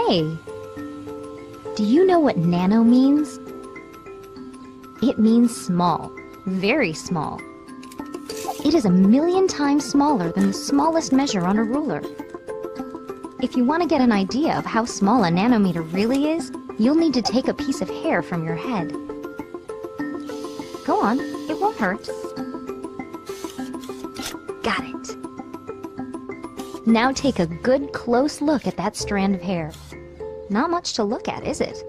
Hey! Do you know what nano means? It means small, very small. It is 1,000,000 times smaller than the smallest measure on a ruler. If you want to get an idea of how small a nanometer really is, you'll need to take a piece of hair from your head. Go on, it won't hurt. Got it. Now take a good close look at that strand of hair. Not much to look at, is it?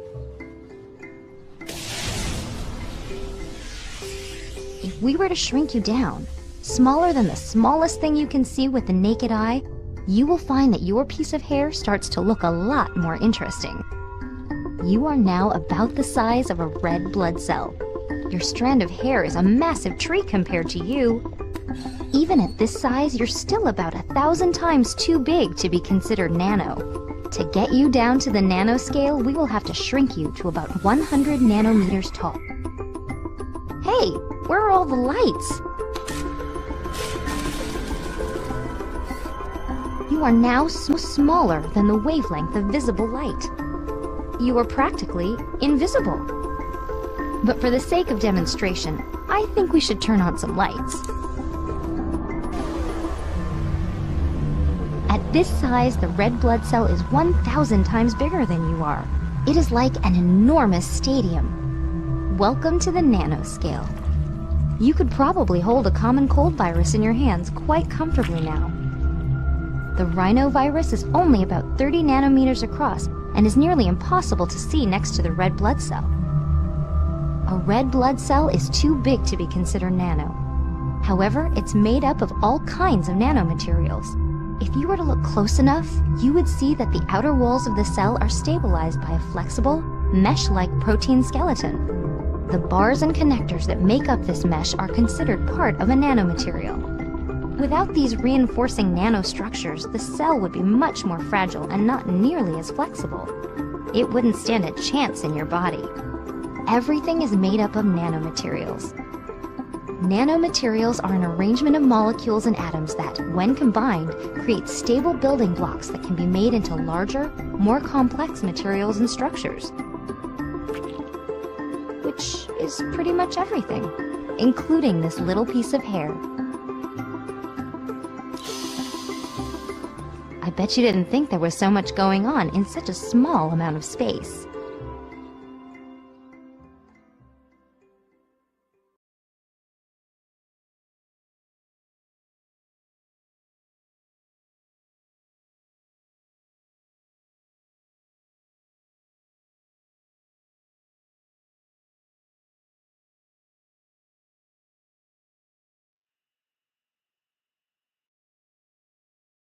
If we were to shrink you down, smaller than the smallest thing you can see with the naked eye, you will find that your piece of hair starts to look a lot more interesting. You are now about the size of a red blood cell. Your strand of hair is a massive tree compared to you. Even at this size, you're still about 1,000 times too big to be considered nano. To get you down to the nanoscale, we will have to shrink you to about 100 nanometers tall. Hey, where are all the lights? You are now so smaller than the wavelength of visible light. You are practically invisible. But for the sake of demonstration, I think we should turn on some lights. At this size, the red blood cell is 1,000 times bigger than you are. It is like an enormous stadium. Welcome to the nanoscale. You could probably hold a common cold virus in your hands quite comfortably now. The rhinovirus is only about 30 nanometers across and is nearly impossible to see next to the red blood cell. A red blood cell is too big to be considered nano. However, it's made up of all kinds of nanomaterials. If you were to look close enough, you would see that the outer walls of the cell are stabilized by a flexible, mesh-like protein skeleton. The bars and connectors that make up this mesh are considered part of a nanomaterial. Without these reinforcing nanostructures, the cell would be much more fragile and not nearly as flexible. It wouldn't stand a chance in your body. Everything is made up of nanomaterials. Nanomaterials are an arrangement of molecules and atoms that, when combined, create stable building blocks that can be made into larger, more complex materials and structures. Which is pretty much everything, including this little piece of hair. I bet you didn't think there was so much going on in such a small amount of space.